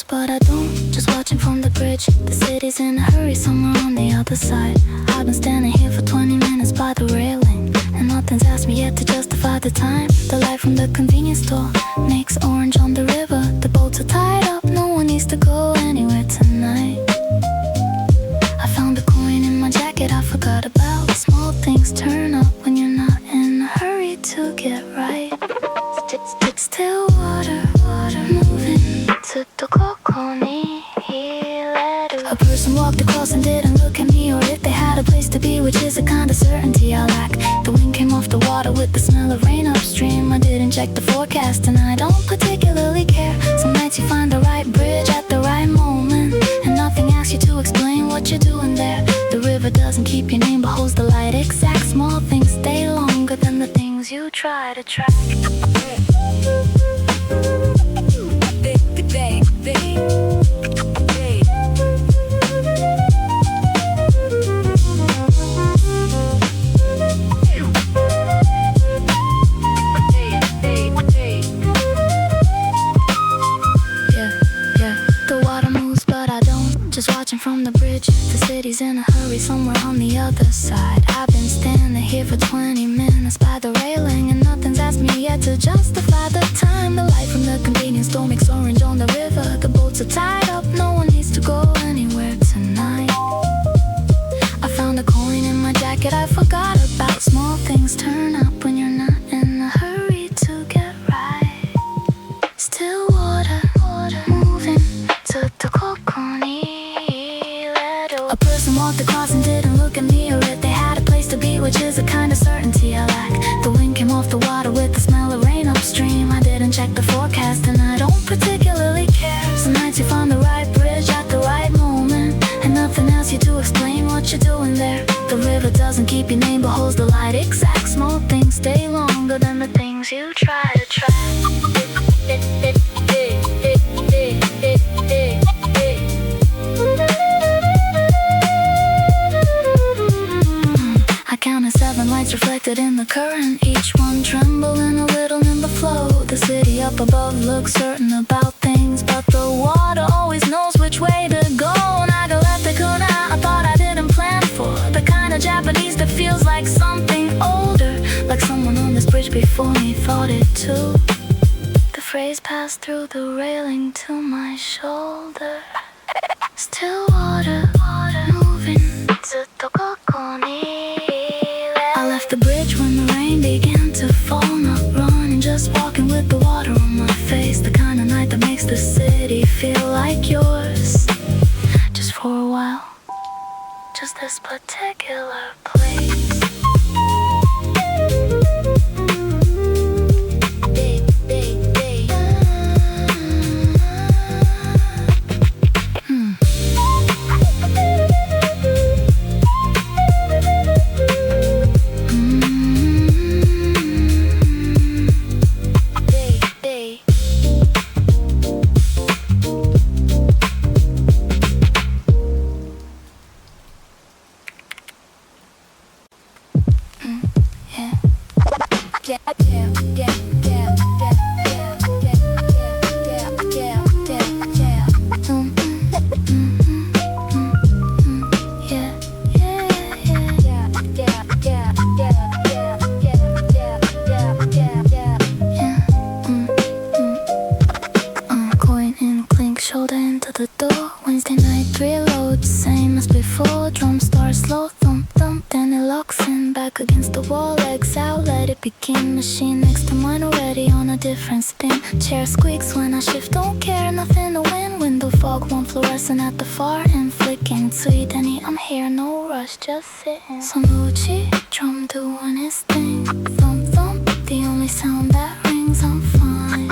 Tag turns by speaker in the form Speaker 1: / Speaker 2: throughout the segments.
Speaker 1: but I don't. Just watching from the bridge. The city's in a hurry, somewhere on the other side. I've been standing here for 20 minutes by the railing, and nothing's asked me yet to justify the time. The light from the convenience store makes orange on the river. The boats are tied up, no one needs to go anywhere tonight. I found a coin in my jacket I forgot about. Small things turn up when you're not in a hurry to get right. Still water, moving to the kokoni. A person walked across and didn't look at me, or if they had a place to be, which is a kind of certainty I lack. The wind came off the water with the smell of rain upstream. I didn't check the forecast and I don't particularly care. Some nights you find the right bridge at the right moment, and nothing asks you to explain what you're doing there. The river doesn't keep your name but holds the light exact. Small things stay longer than the things you try to track. Just watching from the bridge. The city's in a hurry, somewhere on the other side. I've been standing here for 20 minutes by the railing, and nothing's asked me yet to justify the time. The light from the convenience store makes orange on the river. The boats are tied up, no one needs to go anywhere tonight. I found a coin in my jacket I forgot about. Small things turn up when you're not in a hurry to get right. Still water, moving to the kokoni. A person walked across and didn't look at me, or if they had a place to be, which is a kind of certainty I lack. The wind came off the water with the smell of rain upstream. I didn't check the forecast and I don't particularly care. Some nights you find the right bridge at the right moment, and nothing asks you to explain what you're doing there. The river doesn't keep your name but holds the light exact. Small things stay longer than the things you try to track. Counting 7 lights reflected in the current, each one trembling a little in the flow. The city up above looks certain about things, but the water always knows which way to go. Nagaleptikuna, I thought I didn't plan for the kind of Japanese that feels like something older, like someone on this bridge before me thought it too. The phrase passed through the railing to my shoulder. Still water, moving to the kokoni. I left the bridge when the rain began to fall, not running, just walking with the water on my face. The kind of night that makes the city feel like yours, just for a while, just this particular place. Machine next to mine already on a different spin. Chair squeaks when I shift, don't care, nothing to win. Window fog, one fluorescent at the far end, flicking. Sweet Denny, I'm here, no rush, just sitting. Sanucci, drum doing his thing. Thump thump, the only sound that rings. I'm fine,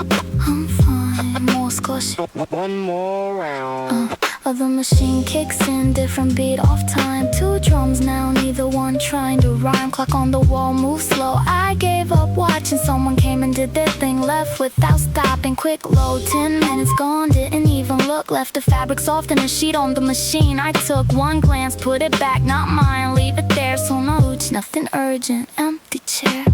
Speaker 1: more squash.
Speaker 2: One more round.
Speaker 1: The machine kicks in, different beat off time. 2 drums now, neither one trying to rhyme. Clock on the wall moves slow. I gave up watching, someone came and did their thing. Left without stopping, quick load, 10 minutes gone, didn't even look. Left the fabric soft and a sheet on the machine. I took one glance, put it back, not mine. Leave it there, so no, nothing urgent. Empty chair.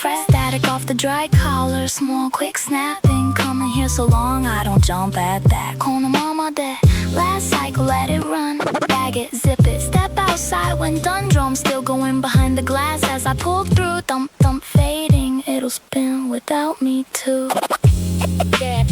Speaker 1: fret. Static off the dry collars, more quick snapping. Coming here so long, I don't jump at that. このままで last cycle, let it run. Bag it, zip it, step outside when done. Drum still going behind the glass as I pull through. Thump, thump, fading. It'll spin without me too. Yeah.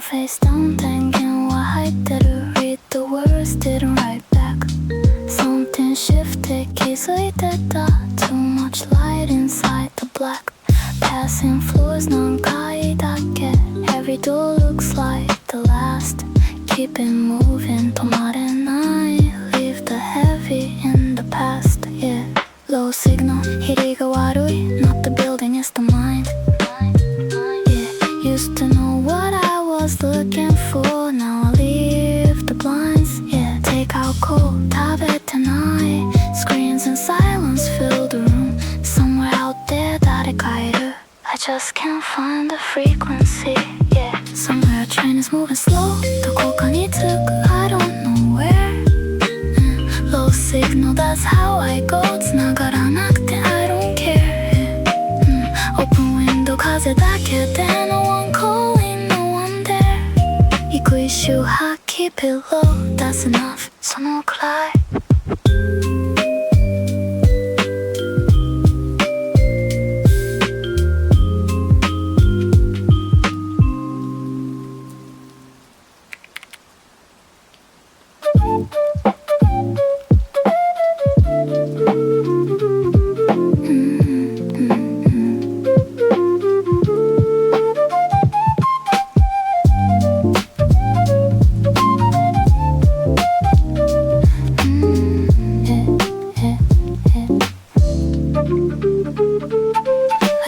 Speaker 1: Face down thinking what 入ってる Read the words didn't write back Something shifted 気づいてた Too much light inside the black Passing floors 何回だけ Every door looks like the last Keep it moving 止まれない Leave the heavy in the past Yeah Low signal 響りが悪い Not the building it's the mind Yeah Used to know what I was looking for Now I leave the blinds Yeah Take out cold 食べてない Screens and silence fill the room Somewhere out there 誰かいる I just can't find the frequency Yeah Somewhere a train is moving slow どこかに着く I don't know where Low signal that's how I go 繋がらなくて I don't care Open window 風だけで No one calling No one there 行く一周波 Keep it low That's enough そのくらい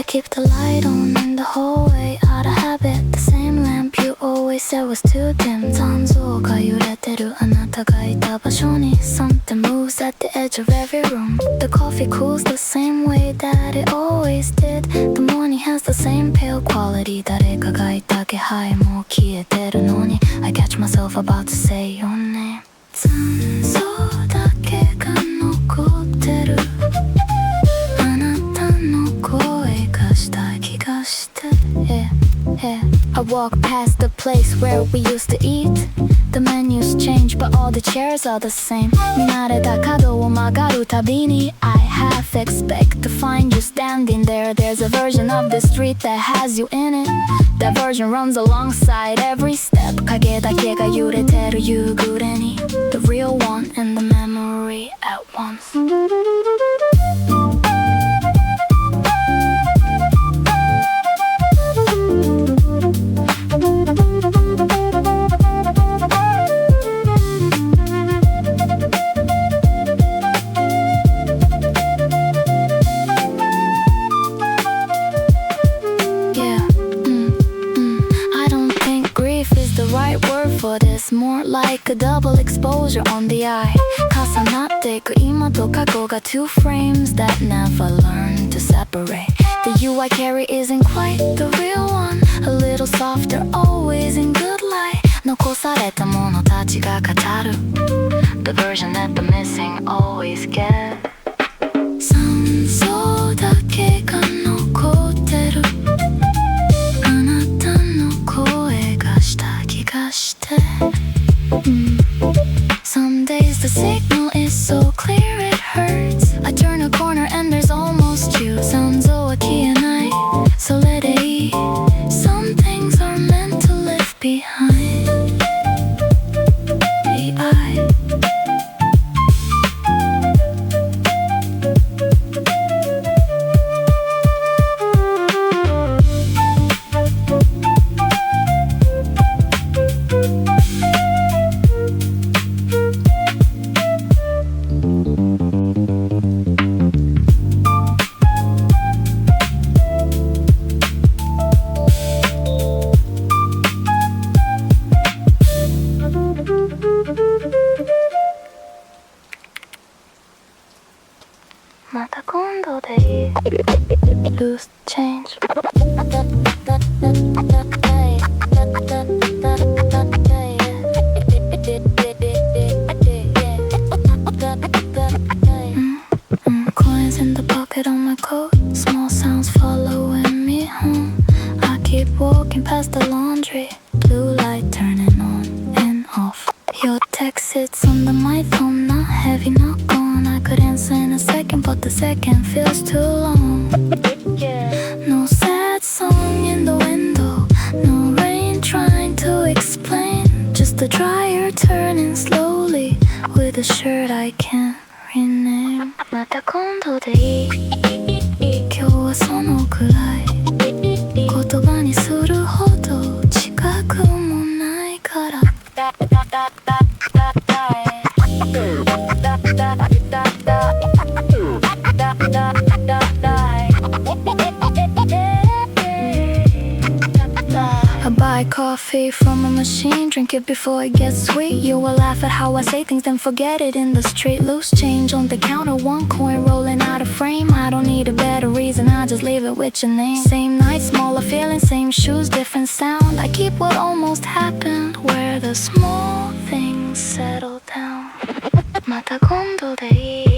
Speaker 1: Keep the light on in the hallway Out of habit The same lamp you always said was too dim ZANZO が揺れてるあなたがいた場所に Something moves at the edge of every room The coffee cools the same way that it always did The morning has the same pale quality 誰かがいた気配もう消えてるのに I catch myself about to say your name ZANZO だけが残ってるI walk past the place where we used to eat The menus change but all the chairs are the same 見慣れた角を曲がるたびに I half expect to find you standing there There's a version of the street that has you in it That version runs alongside every step 影だけが揺れてる夕暮れに The real one and the memory at once More like a double exposure on the eye 重なっていく今と過去が Two frames that never learn to separate The you I carry isn't quite the real one A little softer, always in good light 残されたものたちが語る The version that the missing always get ZANZO だけが残ってるあなたの声がした気がしてSome days the signal is so clear it hurts I turn a corner and there's almost you ZANZO は消えないそれでいい Some things are meant to live behind the eye sits under my thumb, not heavy, not gone. I could answer in a second, but the second feels too long. No sad song in the window, no rain trying to explain. Just the dryer turning slowly with a shirt I can't rename. また今度でいい。今日はそのくらい。言葉にするほど近くもないから。I buy coffee from a machine, drink it before it gets sweet. You will laugh at how I say things, then forget it in the street. Loose change on the counter, one coin rolling out of frame. I don't need a better reason, I just leave it with your name. Same night, smaller feeling, same shoes, different sound. I keep what almost happened, where the small things settle down. また今度でいい。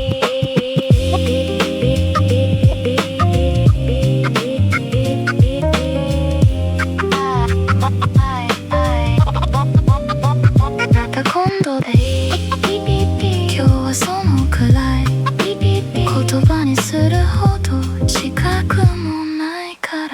Speaker 1: 今度でいい。今日はそのくらい。言葉にするほど近くもないから。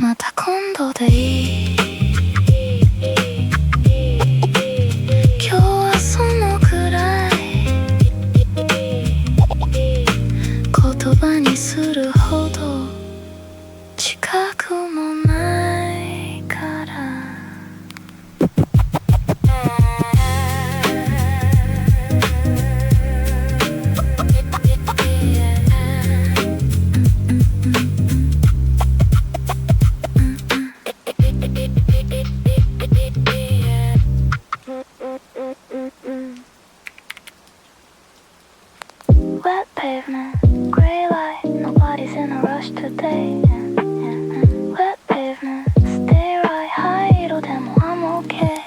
Speaker 1: また今度でいい。今日はそのくらい。言葉にするほど近くもないから。Wet pavement, gray light, nobody's in a rush today. Wet pavement, stay right, 灰色でも I'm okay.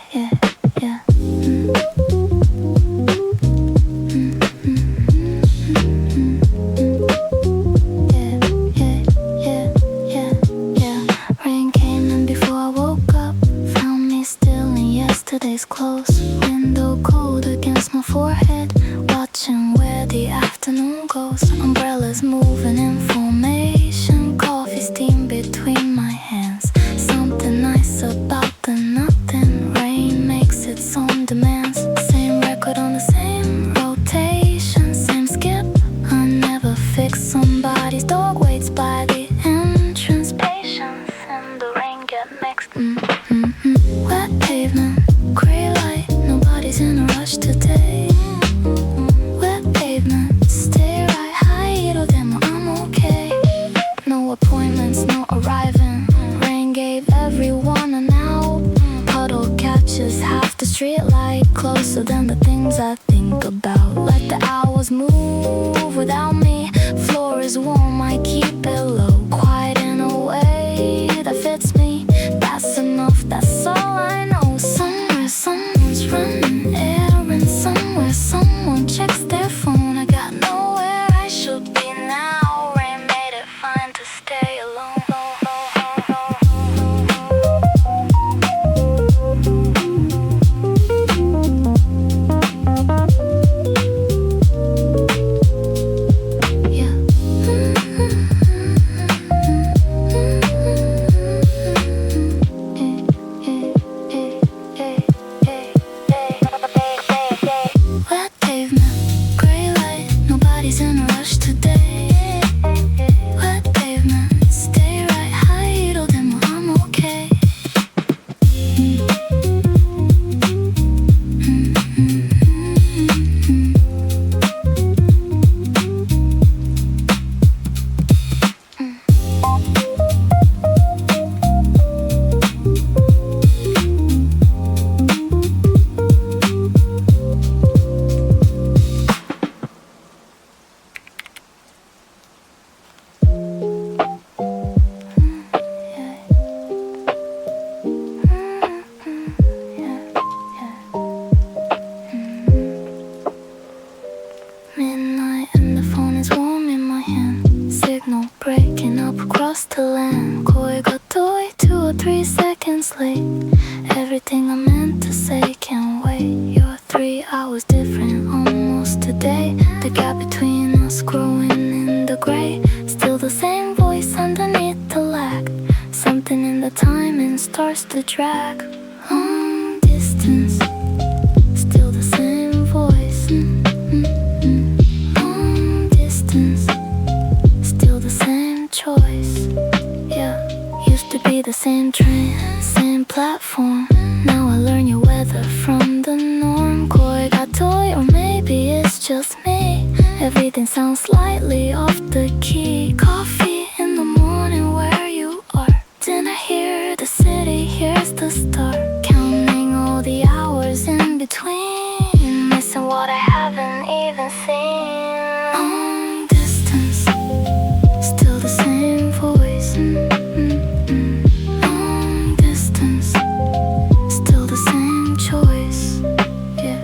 Speaker 1: Rain came in before I woke up, found me still in yesterday's clothes. Window cold against my forehead, watching where the afternoon goes. Umbrellas moving in formation, coffee steam between my hands. Something nice about the nothing. Rain makes its own demands. Same record on the same rotation, same skip. I never fix somebody's dog waits by the entrance. Patience and the rain get mixed. Wet pavement, gray light, nobody's in a rush today. Wet pavement, stay right, 灰色でも I'm okay. No appointments, no arriving. Rain gave everyone an out. Puddle catches half the street light, closer than the things I think about. Let the hours move without me. Floor is warm, I keep it low. Quiet in a way that fits me. That's enough, that's all I know. Somewhere someone's running errands. Somewhere someone checks their phone. I got nowhere I should be now. Rain made it fine to stay alone. Wet pavement, gray light, nobody's in a rush today. Wet pavement, stay right, 灰色でも I'm okay. forced to drag long distance. Still the same voice. Long distance. Still the same choice. Yeah, used to be the same train, same platform. Now I learn your weather from the norm. Koi ga toy, or maybe it's just me. Everything sounds slightly off the key. Coffee in the morning where you are. Dinner here, the city, here's the start. Counting all the hours in between. Missing what I haven't even seen. Long distance, still the same voice. Long distance, still the same choice. Yeah,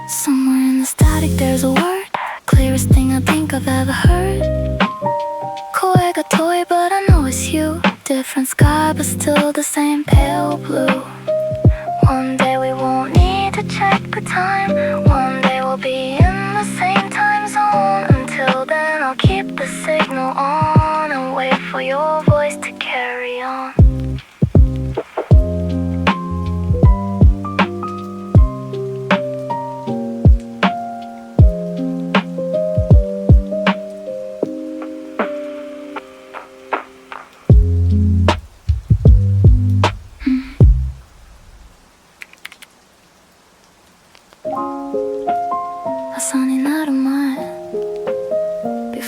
Speaker 1: somewhere in the static there's a word. Clearest thing I think I've ever heard. Koi ga toy, but I know it's you. Different sky, but still the same pale blue. One day we won't need to check the time. One day we'll be in the same time zone. Until then I'll keep the signal on and wait for your voice to carry on.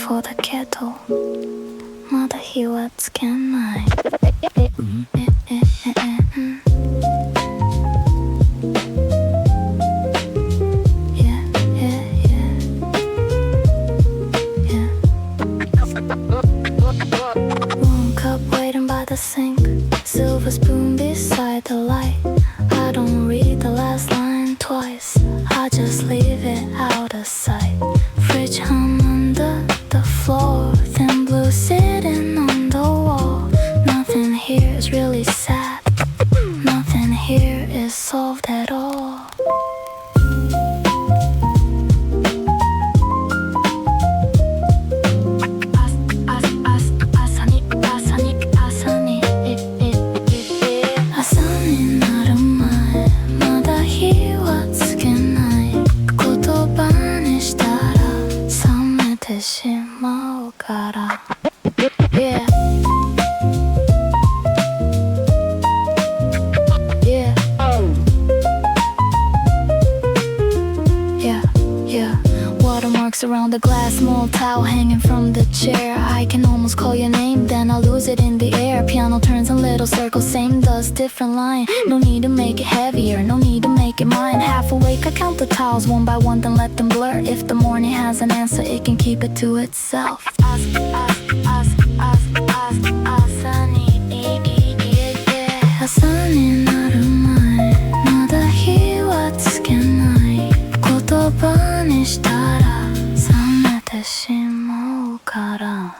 Speaker 1: For the kettle, まだ火はつけない。One cup waiting by the sink, silver spoon beside the light. I don't read the last line twice, I just leave it out of sight. Fridge hum under the floor, thin blue sitting on the wall. Nothing here is really sad, nothing here is solved at all. Yeah. Yeah. Yeah. Watermarks around the glass, small towel hanging from the chair. I can almost call your name, then I lose it in the air. Piano turns in little circles, same dust, different line. No need to make it heavier, no need to make it mine. Half awake, I count the towels one by one, then let them blur. If the morning has an answer, it can keep it to itself. Asaになる前、まだ火はつけない。言葉にしたら冷めてしまうから。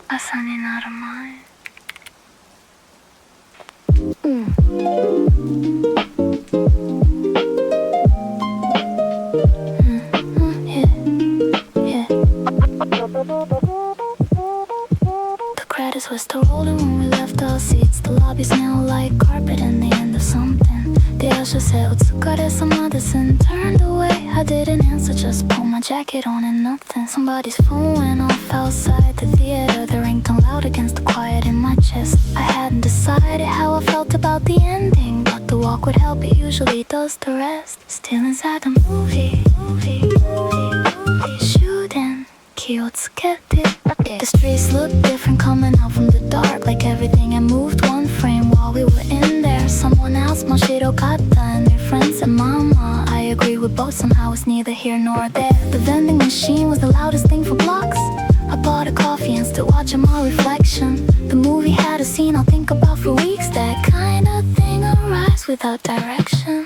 Speaker 1: 朝になる前。The credits were still rolling when we left our seats. The lobby smelled like carpet and the end of something. The usher said, お疲れ様ですand turned away. I didn't answer, just pulled my jacket on and nothing. Somebody's phone went off outside the theater. The ringtone loud against the quiet in my chest. I hadn't decided how I felt about the ending, but the walk would help, it usually does the rest. Still inside the movie. Shooting, 気をつけて。The streets looked different coming out from the dark, like everything had moved one frame while we were in there. Someone else, Moshiro Kata and their friends and mama. I agree with both, somehow it's neither here nor there. The vending machine was the loudest thing for blocks. I bought a coffee and stood watching my reflection. The movie had a scene I'll think about for weeks. That kind of thing arrives without direction.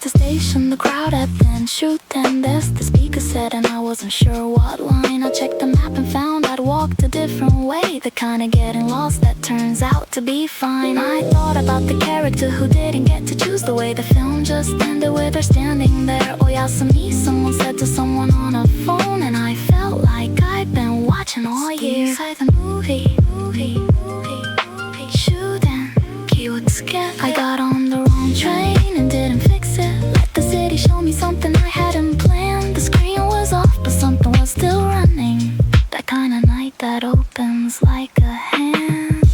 Speaker 1: The station, the crowd had been shooting this. The speaker said, and I wasn't sure what line. I checked the map and found I'd walked a different way. The kind of getting lost that turns out to be fine. I thought about the character who didn't get to choose the way the film just ended with her standing there. Oyasumi, someone said to someone on a phone, and I felt like I'd been watching all year. Inside the movie, shooting, I got on the wrong train and didn't fix it. Let the city show me something I hadn't planned. The screen was off, but something was still running. That kind of night that opens like a hand.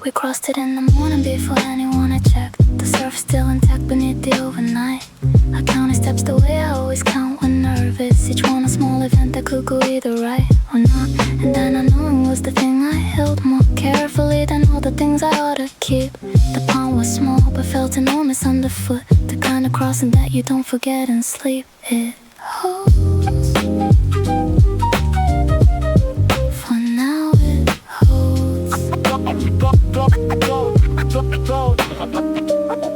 Speaker 1: We crossed it in the morning before anyone had checked. The surf still intact beneath the overnight. I counted steps the way I always count when nervous. Each one a small event that could go either right or not. And then unknowing was the thing I held more carefully than all the things I ought to keep. The pond was small but felt enormous underfoot. The kind of crossing that you don't forget in sleep. It holds. For now it holds.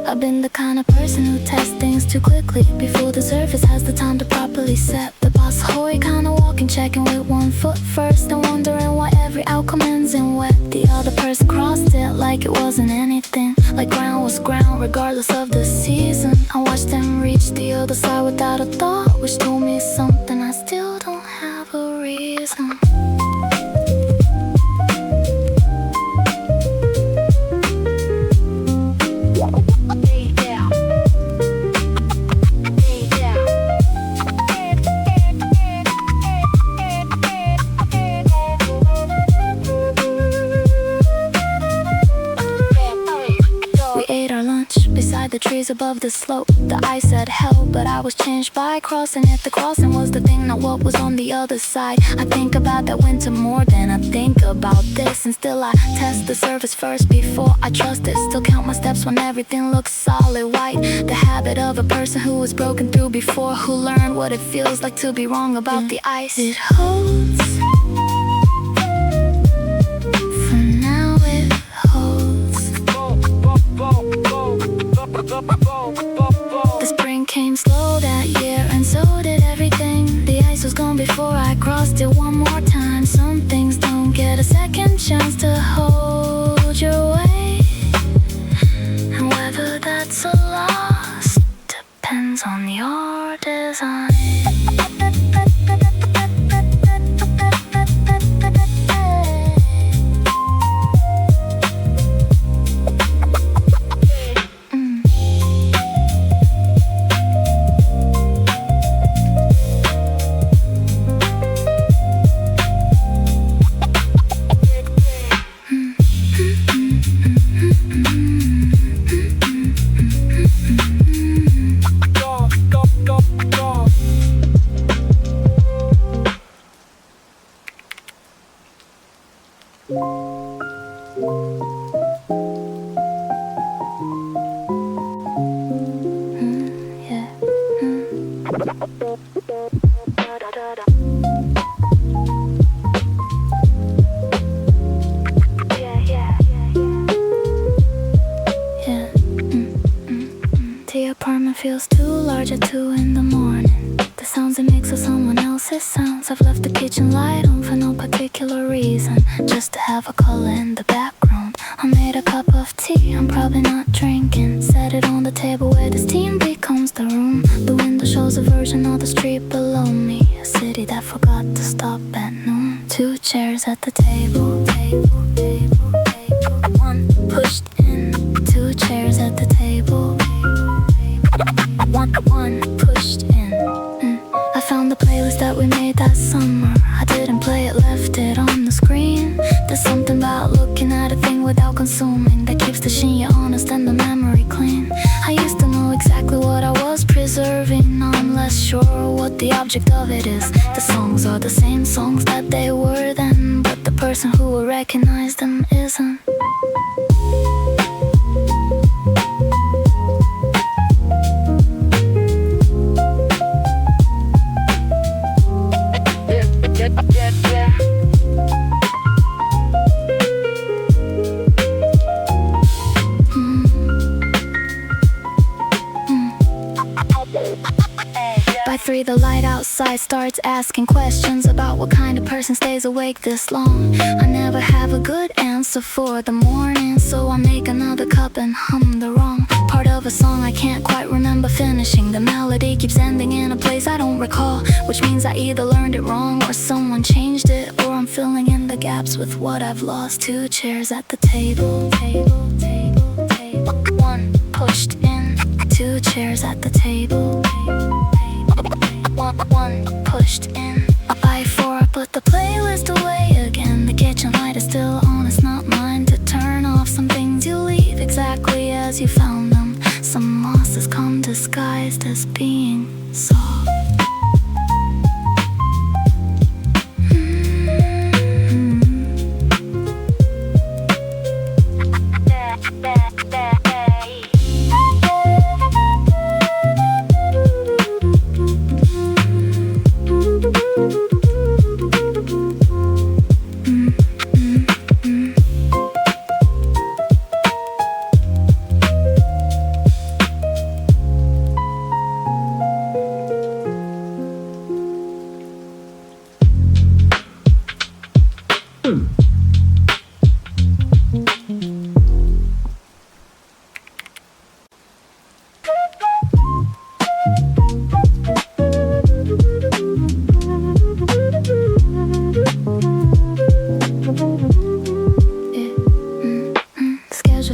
Speaker 1: I've been the kind of person who tests things too quickly before the surface has the time to properly set. The boss hoy kinda walking, checking with one foot first and wondering why every outcome ends in wet. The other person crossed it like it wasn't anything, like ground was ground regardless of the season. I watched them reach the other side without a thought, which told me something I still don't have a reason. the trees above the slope. The eye said hell, but I was changed by crossing it. The crossing was the thing, not what was on the other side. I think about that winter more than I think about this, and still I test the surface first before I trust it. Still count my steps when everything looks solid white. The habit of a person who was broken through before, who learned what it feels like to be wrong about the ice. It holds. For now it holds. The spring came slow that year, and so did everything. The ice was gone before I crossed it one more time. Some things don't get a second chance to hold your way, and whether that's a loss depends on your design. The apartment feels too large at 2 in the morning. The sounds it makes are someone else's sounds. I've left the kitchen light on for no particular reason, just to have a color in the background. I made a cup of tea, I'm probably not drinking. Set it on the table where the steam becomes the room. The window shows a version of the street below me, a city that forgot to stop at noon. 2 chairs at the table, one pushed in. 2 chairs at the table, one pushed in. I found the playlist that we made that summer. I didn't play it, left it on the screen. There's something about looking at a thing without consuming that keeps the shinya honest and the memory clean. I used to know exactly what I was preserving. Now I'm less sure what the object of it is. The songs are the same songs that they were then, but the person who will recognize them isn't. By 3, the light outside starts asking questions about what kind of person stays awake this long. I never have a good answer for the morning, so I make another cup and hum the wrong part of a song I can't quite remember finishing. The melody keeps ending in a place I don't recall, which means I either learned it wrong or someone changed it, or I'm filling in the gaps with what I've lost. 2 chairs at the table, one pushed in. 2 chairs at the table, one pushed in. By 4, I put the playlist away again. The kitchen light is still on, it's not mine to turn off. Some things you leave exactly as you found them. Some mosses come disguised as being soft.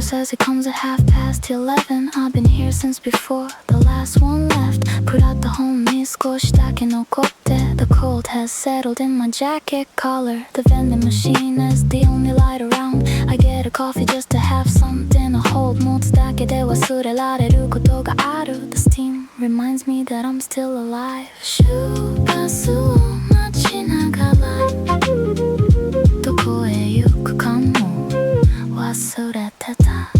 Speaker 1: Says it comes at 11:30. I've been here since before the last one left. Put out the homie, 少しだけ残って. The cold has settled in my jacket collar. The vending machine is the only light around. I get a る coffee just to have something to hold 持つだけで忘れられることがある The steam reminds me that I'm still alive 周波数を待ちながらどこへ行くかも忘れてた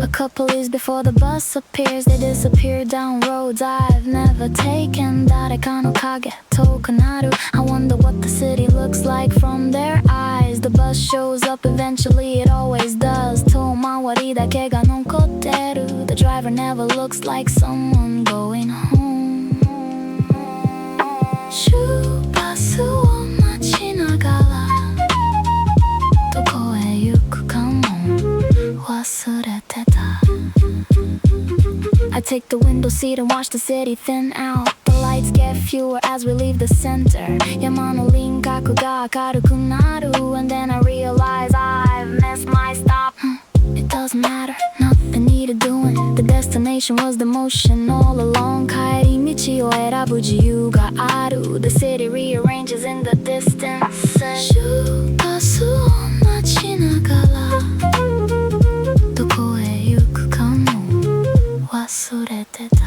Speaker 1: A couple years before the bus appears They disappear down roads I've never taken 誰かの影遠くなる I wonder what the city looks like from their eyes The bus shows up eventually it always does 遠回りだけが残ってる The driver never looks like someone going home 周波数を待ちながらどこへ行くかも忘れてた I take the window seat and watch the city thin out The lights get fewer as we leave the center 山の輪郭が明るくなる And then I realize I've missed my stop It doesn't matter, nothing needed doing The destination was the motion all along 帰り道を選ぶ自由がある The city rearranges in the distance 周波数を待ちながらどこへ行くかも忘れてた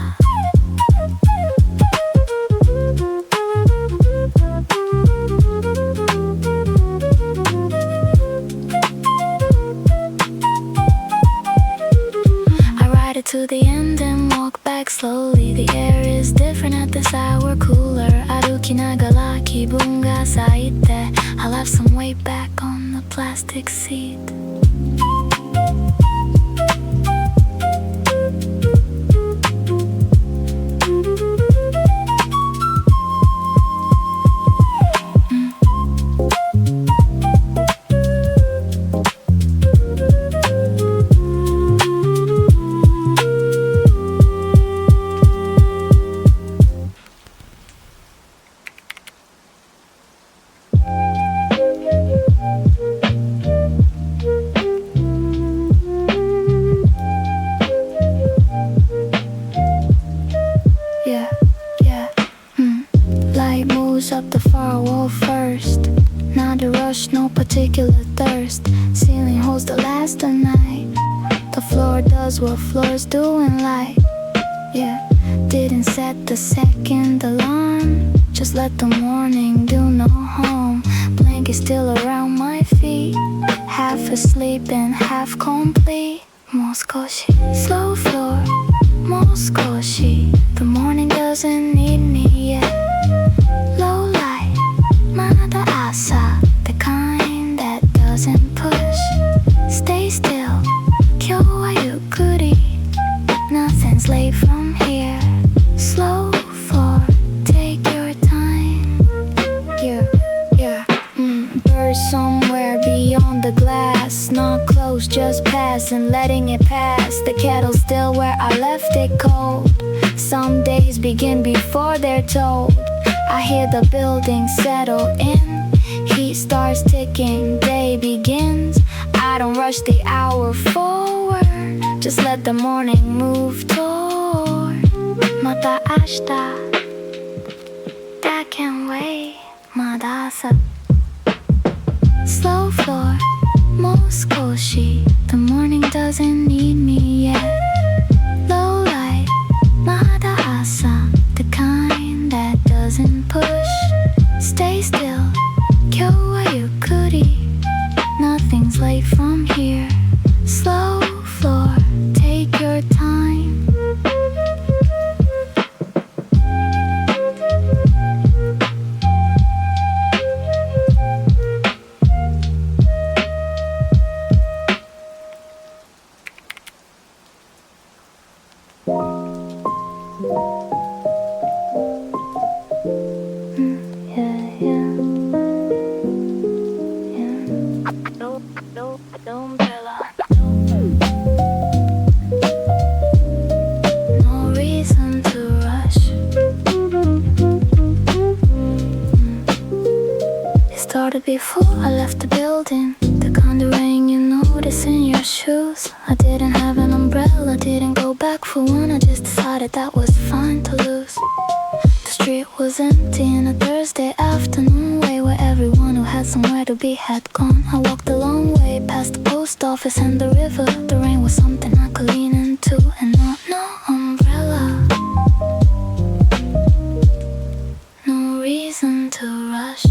Speaker 1: To the end and walk back slowly The air is different at this hour cooler 歩きながら気分が咲いて I left some weight back on the plastic seat Up the firewall first Not a rush, no particular thirst Ceiling holds the last of night The floor does what floors do in light Yeah, didn't set the second alarm Just let the morning do no harm Blanket still around my feet Half asleep and half complete もう少し Slow floor もう少し The morning doesn't need me yet Low light まだ朝 The kind that doesn't push Stay still 今日はゆっくり Nothing's late from here Slow floor Take your time Yeah Birds somewhere beyond the glass Not close, just passing, letting it pass The kettle's still where I left it cold Some days begin before they're told I hear the building settle in Heat starts ticking, day begins I don't rush the hour forward Just let the morning move toward また明日 That can wait まだ朝 Slow floor もう少し The morning doesn't need me yet Low light まだ朝 The kind that doesn't push Stay still 今日はゆっくり Nothing's late from here Slow floor Take your time Started before I left the building The kind of rain you notice in your shoes I didn't have an umbrella, didn't go back for one I just decided that was fine to lose The street was empty on a Thursday afternoon Way where everyone who had somewhere to be had gone I walked office and the river. The rain was something I could lean into. And no umbrella, no reason to rush.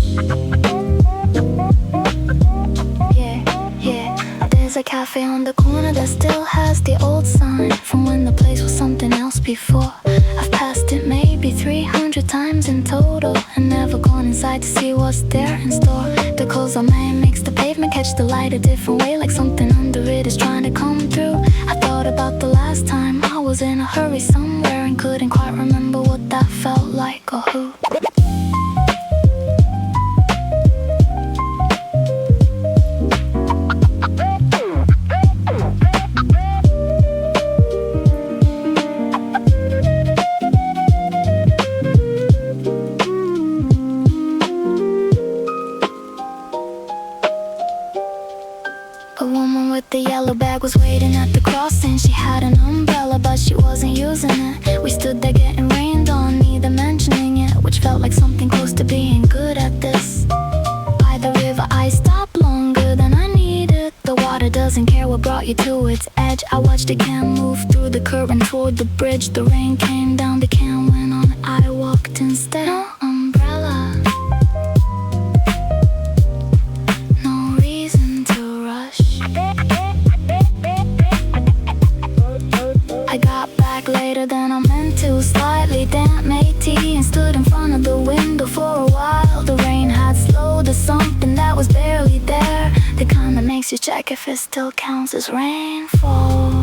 Speaker 1: Yeah, there's a cafe on the corner that still has the old sign from when the place was something else before. I've passed it maybe 300 times in total and never gone inside to see what's there in store. The clothes on man makes the pavement catch the light a different way, like something under it is trying to come through. I thought about the last time I was in a hurry somewhere and couldn't quite remember what that felt like or who. The yellow bag was waiting at the crossing. She had an umbrella but she wasn't using it. We stood there getting rained on, neither mentioning it, which felt like something close to being good at this. By the river I stopped longer than I needed. The water doesn't care what brought you to its edge. I watched the can move through the current toward the bridge. The rain came down, the can went on, I walked instead. No umbrella, no reason to rush. I got back later than I meant to, slightly damp, made tea and stood in front of the window for a while. The rain had slowed to something that was barely there, the kind that makes you check if it still counts as rainfall.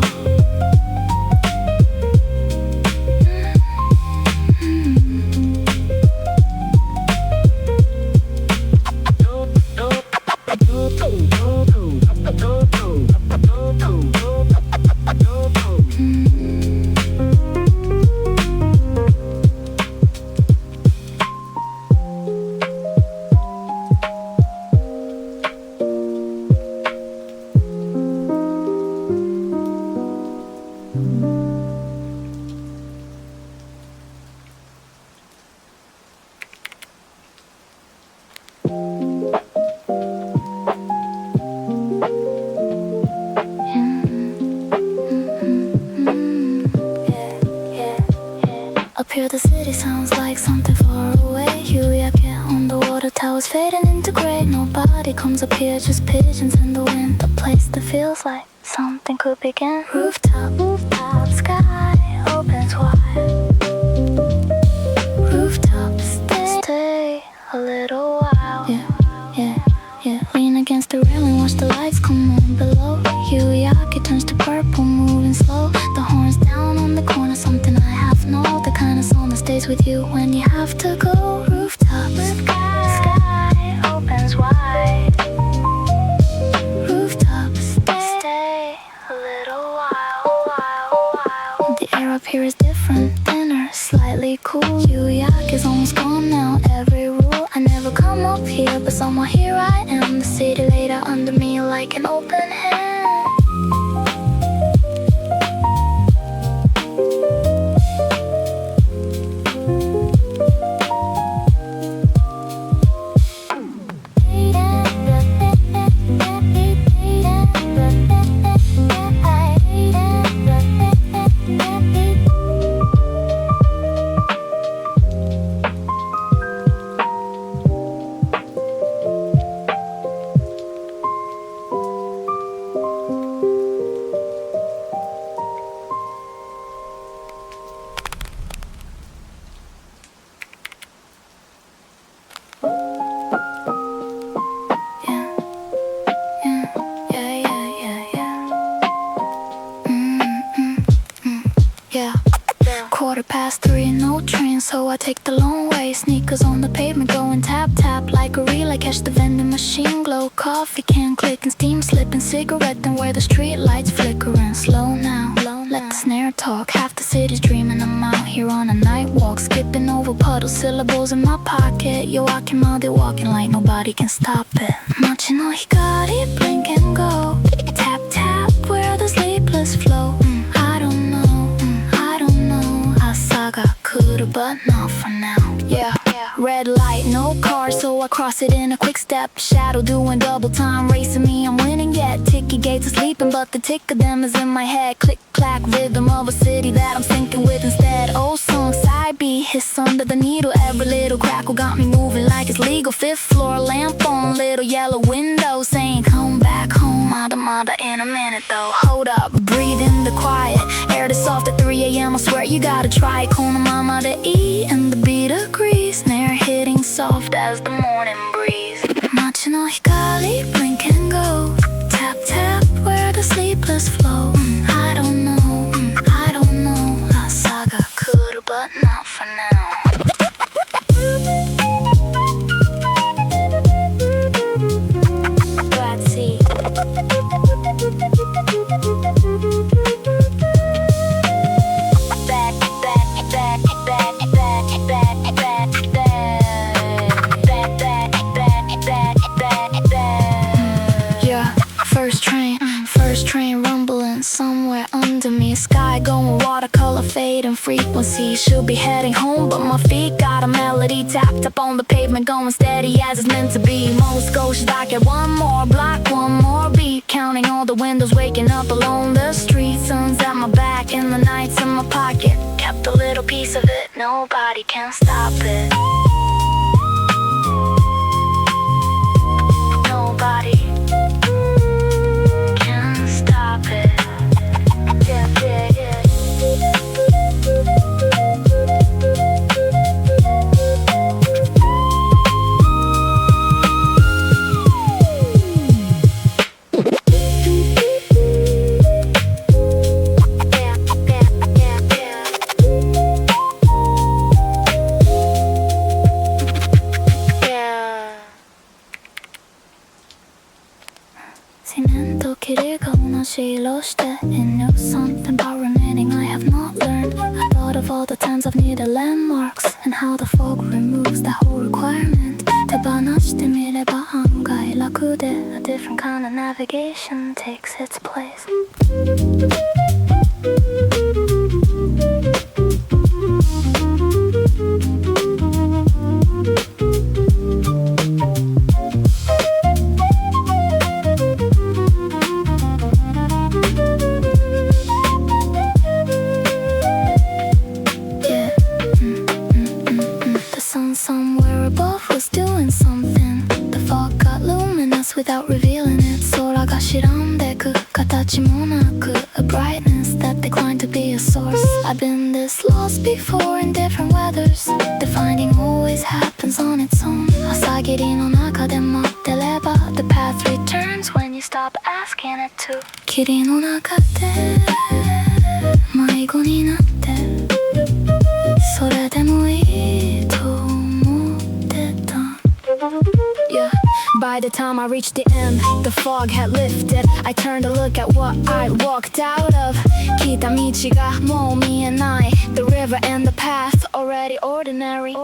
Speaker 1: Up here the city sounds like something far away. You get on the water towers fading into gray. Nobody comes up here, just pigeons in the wind. A place that feels like something could begin. Rooftop, sky opens wide. Rooftop, stay a little while. Yeah, lean against the railing, watch the lights come on below. It turns to purple, moving slow. The horns down on the corner, something I half know. The kind of song that stays with you when you have to go. Rooftop, sky opens wide. Rooftop, stay a little while. The air up here is different, thinner, slightly cool. Yak is almost gone now, every rule. I never come up here, but somehow here I am. The city laid out under me like an open hand. So I take the long way, sneakers on the pavement going tap tap like a relay. Catch the vending machine glow, coffee can click and steam slipping, cigarette and where the street lights flickering. Slow now, let the snare talk. Half the city's dreaming I'm out here on a night walk, skipping over puddles, syllables in my pocket. You're walking while they're walking like nobody can stop it. Machi no hikari, blink and go. Tap tap where the sleepless flow. I don't know. Asaga kuru but not for now. Yeah, red light, no car, so I cross cross it in a quick step. Shadow doing double time, racing me, I'm winning yet. Ticky gates are sleeping, but the tick of them is in my head. Click clack, rhythm of a city that I'm syncing with instead. Old song, side B, hiss under the needle. Every little crackle got me moving like it's legal. Fifth floor, lamp on, little yellow window saying come back home. Mada in a minute though. Hold up, breathe in the quiet. Air that's soft at 3 a.m. I swear you gotta try it. Kona mama to E and the beat agrees. Snare hitting soft as the morning breeze. 街の光 blink and go. Tap tap where the sleepless flow. I don't know, I don't know. 朝が来る but not for now. Let's see. First train rumbling somewhere under me. Sky going watercolor fading frequency. Should be heading home, but my feet got a melody tapped up on the pavement, going steady as it's meant to be. Most goes like at one more block, one more beat. Counting all the windows, waking up along the street. Sun's at my back and the night's in my pocket. Kept a little piece of it, nobody can stop it. Nobody can stop it. Yeah, yeah, yeah. Cemento 切りが同じ色して And know something about remaining I have not learned. I thought of all the times I've needed landmarks And how the fog removes the whole requirement. 手放してみれば案外楽で A different kind of navigation takes its place. Somewhere above was doing something. The fog got luminous without revealing it. 空が白んでく形もなく A brightness that declined to be a source. I've been this lost before in different weathers. The finding always happens on its own. 朝霧の中で待ってれば The path returns when you stop asking it to. 霧の中で迷子になってそれでもいいとYeah. By the time I reached the end, the fog had lifted. I turned to look at what I'd walked out of. 来た道がもう見えない The river and the path already ordinary.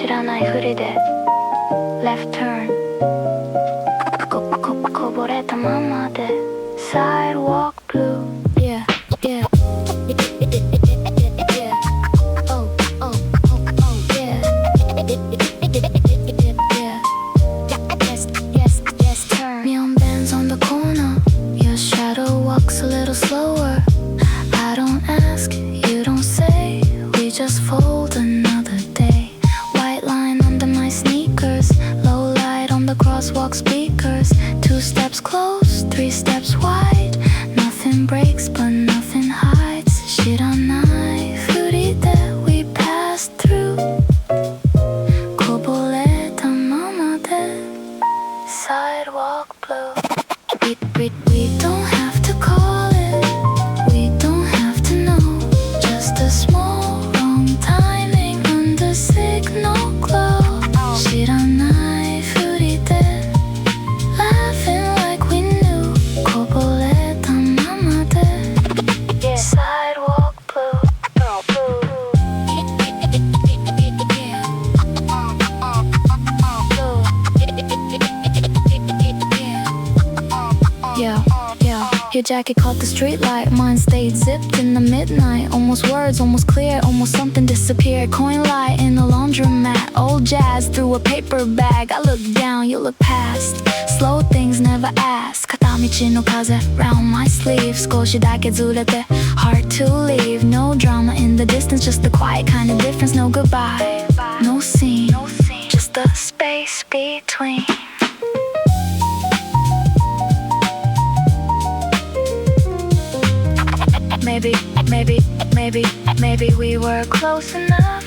Speaker 1: 知らないふりで Left turn こぼれたままで Sidewalk Blue Yeah, yeah A little slower. I don't ask, you don't say. We just fold another day. White line under my sneakers. Low light on the crosswalk speakers. 2 steps close, 3 steps wide. Nothing breaks but nothing hides. 知らないふりで we passed through. こぼれたままで Sidewalk blue. We don't have to call it. We don't have to know. Just a small wrong timing under signal glow. 知らないふりで Laughing like we knew. こぼれたままで Sidewalk blue. Yeah, yeah. Your jacket caught the street light. Mine stayed zipped in the midnight. Almost words, almost clear. Almost something disappeared. Coin light in a laundromat. Old jazz through a paper bag. I look down, you look past. Slow things never ask. 片道の風 round my sleeve. 少しだけずれて hard to leave. No drama in the distance. Just the quiet kind of difference. No goodbye, no scene. Just the space between. Maybe we were close enough.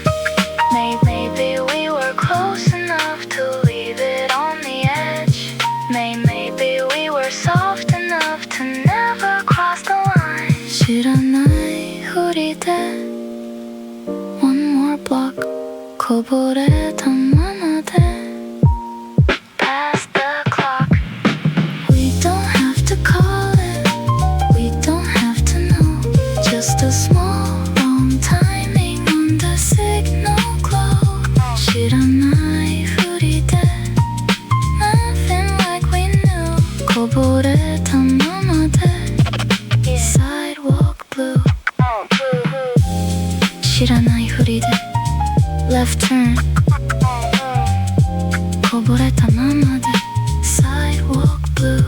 Speaker 1: Maybe we were close enough to leave it on the edge. Maybe we were soft enough to never cross the line. 知らないふりで One more block こぼれたままで Past the clock. We don't have to call it. We don't have to know. Just a small wrong timing on the signal glow. 知らないふりで Laughing like we knew. こぼれたままで Sidewalk blue. 知らないふりで Left turn. こぼれたままで Sidewalk blue.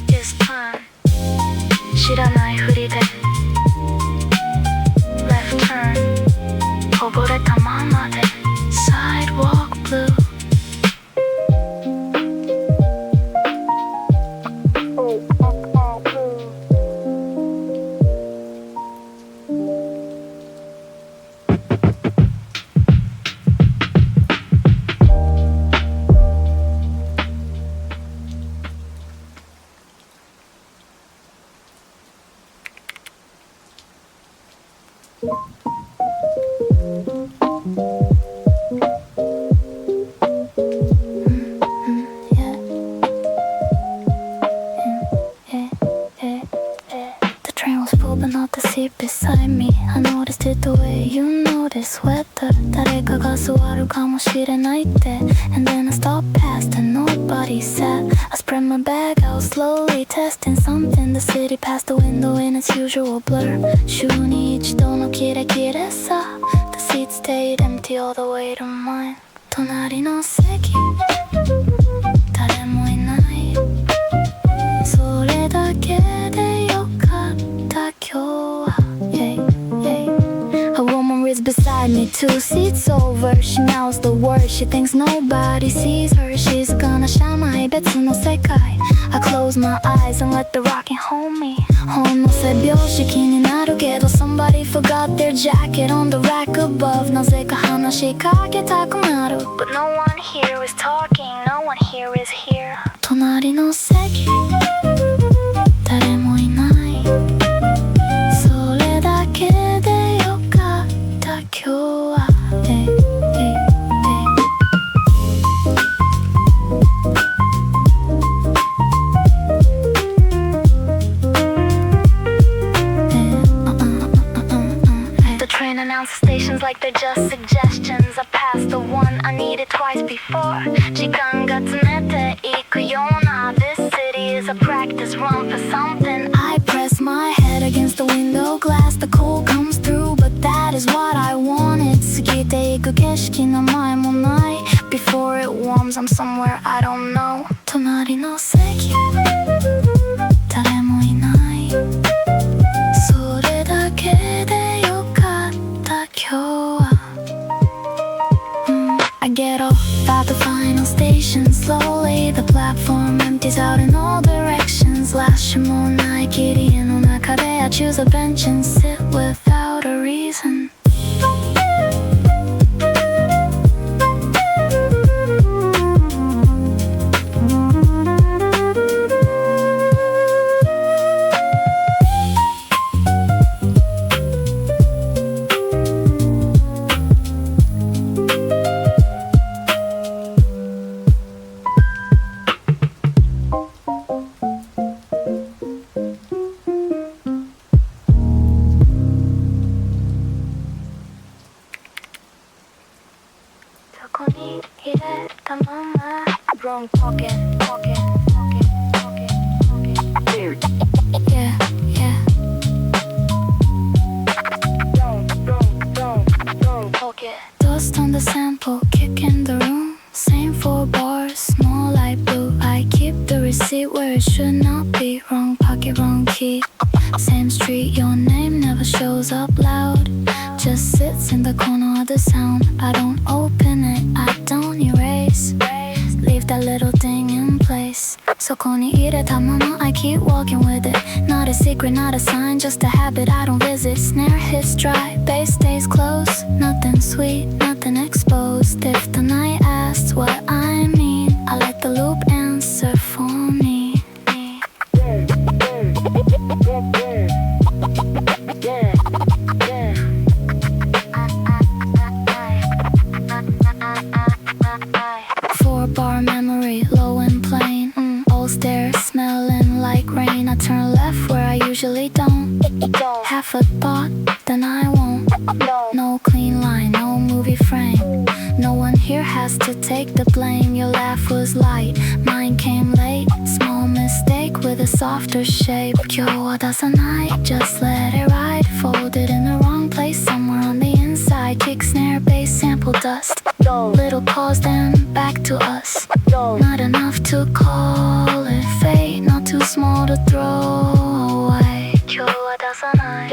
Speaker 1: It's time. 知らないふりで Left turn. こぼれたままで Sidewalk blue. The train was full but not the seat beside me. I noticed it the way you notice weather. 誰かが座るかもしれないって And then I stopped past and nobody sat. I spread my bag out slowly testing something. The city passed the window in its usual blur. 週に一度のキレキレさ The seat stayed empty all the way to mine. 隣の席誰もいないそれだけでよかった今日は A woman reads beside me 2 seats over. She mouths the word. She thinks nobody sees her. She's gonna shine my 別の世界 I close my eyes and let the rocking hold me. ほんの背拍子気になるけど Somebody forgot their jacket on the rack above. なぜか話しかけたくなる But no one here is talking. No one here is here. 隣の席誰もいないそれだけでよかった今日は as the cold comes through, but that is what I wanted. 過ぎていく景色名前もない Before it warms, I'm somewhere I don't know. 隣の席誰もいない。それだけでよかった今日は。I get off at the final station slowly. The platform empties out in all directions. ラッシュもない切り絵の中で I choose a bench and sit without a reason. Wrong pocket, pocket, pocket, pocket, pocket. Yeah, yeah. Wrong pocket. Dust on the sample, kick in the room. Same 4 bars, small light blue. I keep the receipt where it should not be. Wrong pocket, wrong key. Same street, your name never shows up loud. Just sits in the corner of the sound. I don't open it, I don't erase. Leave that little thing in place. そこに入れたまま I keep walking with it. Not a secret, not a sign, just a habit I don't visit. Snare hits dry, bass stays close. Nothing sweet, nothing exposed. If the night asks what I mean, I let the loop answer for me. Bar memory, low and plain. Old stairs smelling like rain. I turn left where I usually don't. Half a thought, then I won't. No clean line, no movie frame. No one here has to take the blame. Your laugh was light, mine came late. Small mistake with a softer shape. 今日は出さない, just let it ride. Folded in the wrong place, somewhere on the inside. Kick, snare, bass, sample dust. Little pause, then back to us. Not enough to call it fate, not too small to throw away. 今日は出さない。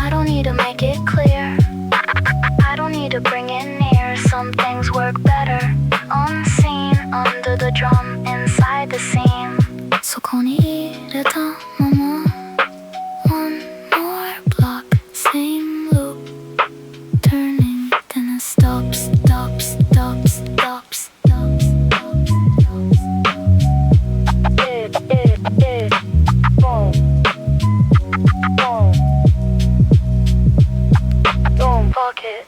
Speaker 1: I don't need to make it clear. I don't need to bring it near. Some things work better unseen, under the drum, inside the scene. そこに入れたまま One more block, same loop, turning, then it stops, stops, stops, stops, stops, stops, stops. Boom, boom, boom, pocket.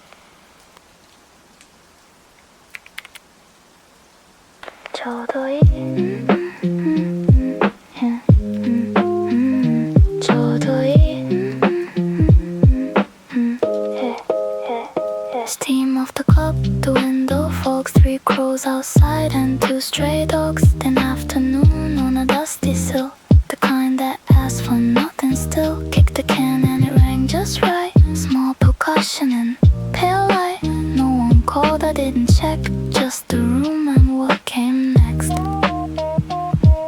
Speaker 1: ちょうどいい。ちょうどいい。Steam off the cup, the window fogs. 3 crows outside and 2 stray dogs. Then afternoon on a dusty sill, the kind that asks for nothing still. Kicked the can and it rang just right. Small percussion and pale light. No one called, I didn't check. Just the room and what came next.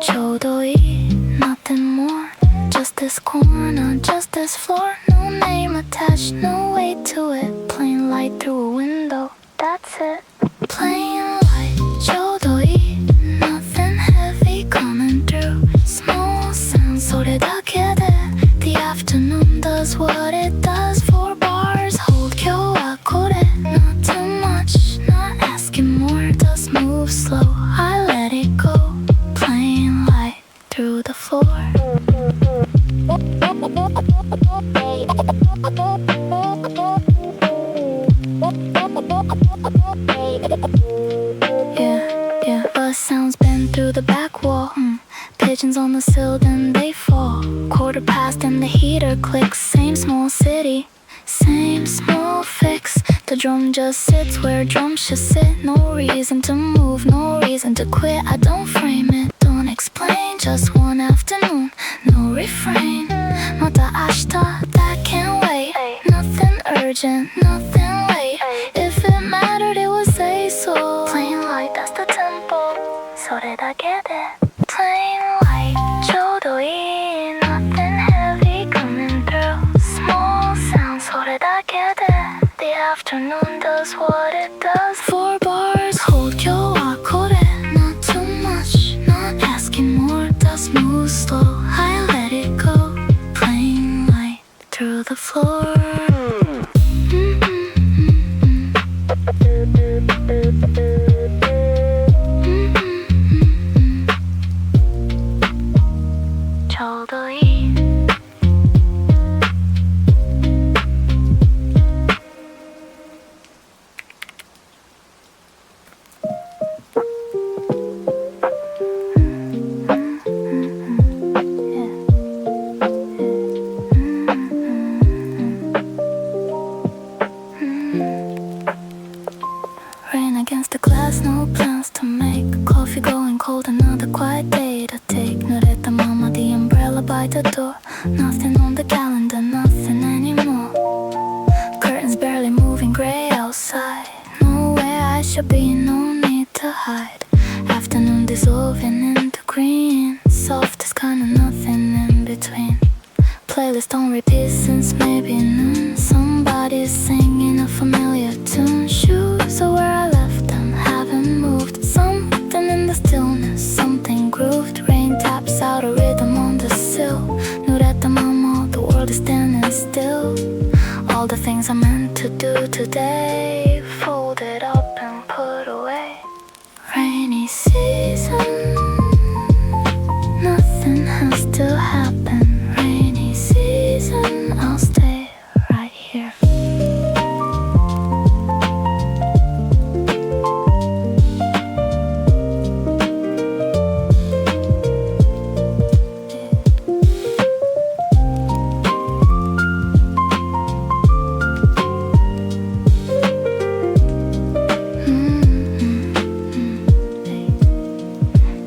Speaker 1: ちょうどいい, nothing more. Just this corner, just this floor. No name attached, no weight to it. Plain light through a window, that's it. Plain light, ちょうどいい. Nothing heavy coming through. Small sound, それだけで The afternoon does what it does. 4 bars hold, 今日はこれ Not too much, not asking more. Just move slow, I let it go. Plain light through the floor. Yeah, bus sounds bend through the back wall. Pigeons on the sill, then they fall. 1:15 and the heater clicks. Same small city, same small fix. The drum just sits where drums should sit. No reason to move, no reason to quit. I don't frame it, don't explain. Just one afternoon, no refrain. また明日 that can't wait. Nothing urgent, nothing late. If it mattered, it would say so. Plain light, that's the tempo. それだけで plain light. ちょうどいい nothing heavy coming through. Small sound それだけで The afternoon does what it does. 4 bars hold 今日はこれ Not too much, not asking more. Just move slow, I let it go. Plain light through the floor. Rain against the glass, no plans to make. Coffee going cold, another quiet day to take. 濡れたまま the umbrella by the door. Nothing on the calendar, nothing anymore. Curtains barely moving, gray outside. Nowhere I should be, no need to hide. Afternoon dissolving into green. Soft is kinda nothing in between. Playlist on repeat since maybe noon. Somebody's singing a familiar tune. Shoes are where I left them, haven't moved. Something in the stillness, something grooved. Rain taps out a rhythm on the sill. 濡れたまま the world is standing still. All the things I meant to do today, folded up and put away. Rainy season, nothing has to happen. Rainy season, I'll stay right here.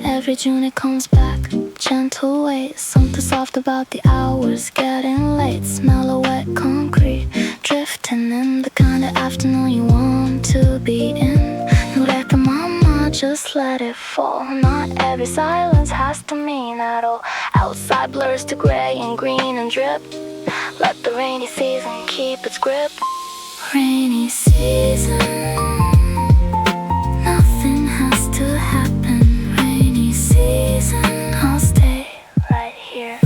Speaker 1: Every June it comes back, gentle ways. Something soft about the hours getting late. Smell of wet concrete, drifting in the kind of afternoon you want to be in. You let the mama just let it fall. Not every silence has to mean at all. Outside blurs to gray and green and drip. Let the rainy season keep its grip. Rainy season, nothing has to happen. Rainy season, I'll stay right here.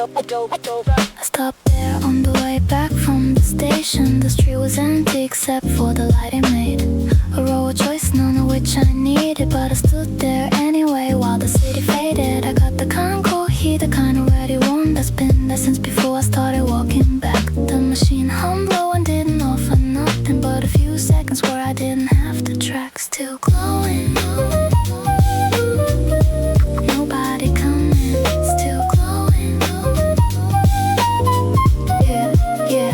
Speaker 1: I stopped there on the way back from the station. The street was empty except for the light it made. A row of choice, none of which I needed, but I stood there anyway while the city faded. I got the kind cold heat, the kind already warm that's been there since before I started walking back. The machine hummed low and didn't offer nothing but a few seconds where I didn't have the track still glowing. Nobody coming, still glowing. Yeah.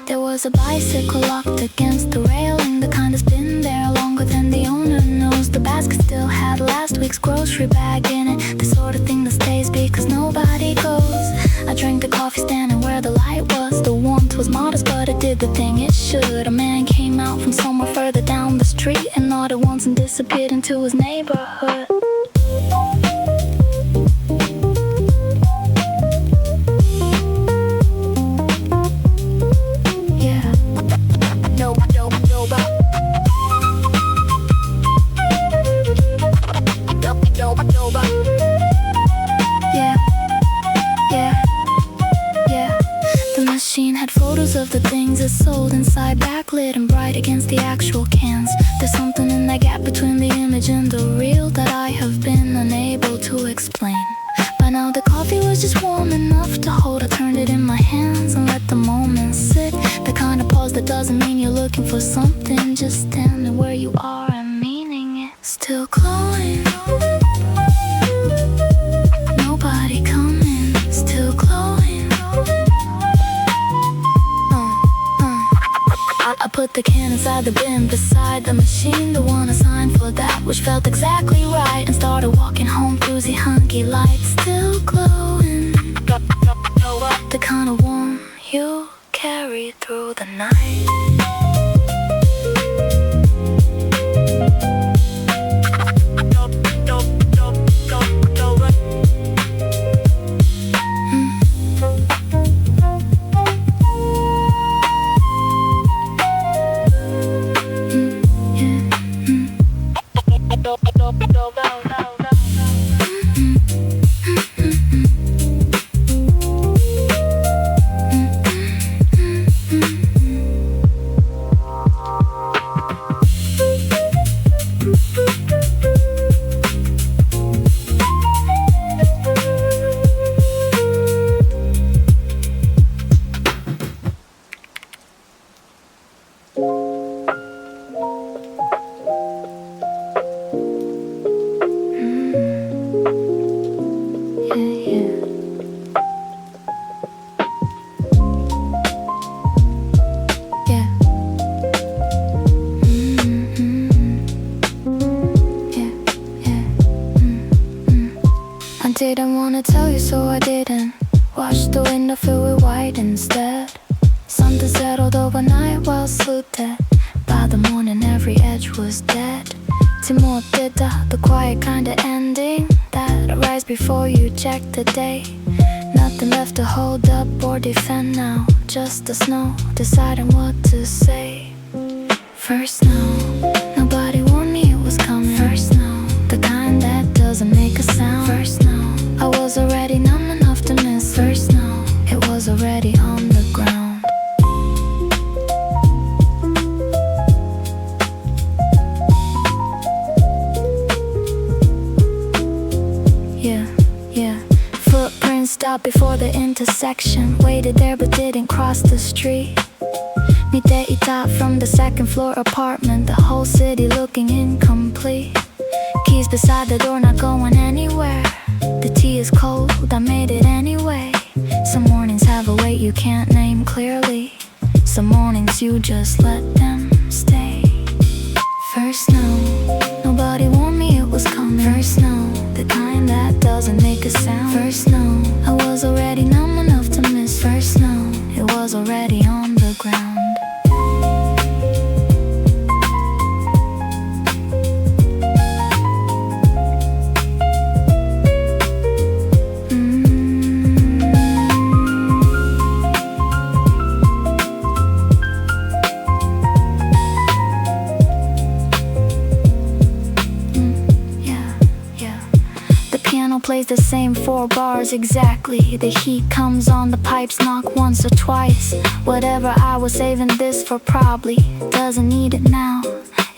Speaker 1: There was a bicycle locked against the railing, the kind that's been there longer than the owner knows. The basket still had last week's grocery bag in it, the sort of thing that stays because nobody goes. I drank the coffee standing where the light was. The warmth was modest, but it did the thing it should. A man came out from somewhere further down the street and nodded once and disappeared into his neighborhood. Of the things it sold inside, backlit and bright against the actual cans. There's something in that gap between the image and the real that I have been unable to explain. By now the coffee was just warm enough to hold. I turned it in my hands and let the moment sit. The kind of pause that doesn't mean you're looking for something, just standing where you are and meaning it. Still glowing. Nobody coming, still glowing. I put the can inside the bin beside the machine, the one assigned for that, which felt exactly right, and started walking home through the hunky lights, still glowing. The kind of warmth you carry through the night. Didn't wanna tell you, so I didn't. Watch the window fill with white instead. Something settled overnight while sleeping. By the morning every edge was dead. timoteda, the quiet kind of ending that arrives before you check the day. Nothing left to hold up or defend now, just the snow deciding what to say. First snow, nobody warned me it was coming. First snow, the kind that doesn't make a sound. First snow, I was already numb enough to miss. First snow, it was already on the ground. Yeah. Footprints stopped before the intersection. Waited there but didn't cross the street. 見ていた from the second floor apartment. The whole city looking incomplete. Keys beside the door, not going anywhere. The tea is cold, I made it anyway. Some mornings have a weight you can't name clearly. Some mornings you just let them stay. First snow, nobody warned me it was coming. First snow, the kind that doesn't make a sound. First snow, I was already numb enough to miss. First snow, it was already on the ground. always the same 4 bars exactly. The heat comes on, the pipes knock once or twice. Whatever I was saving this for probably doesn't need it now.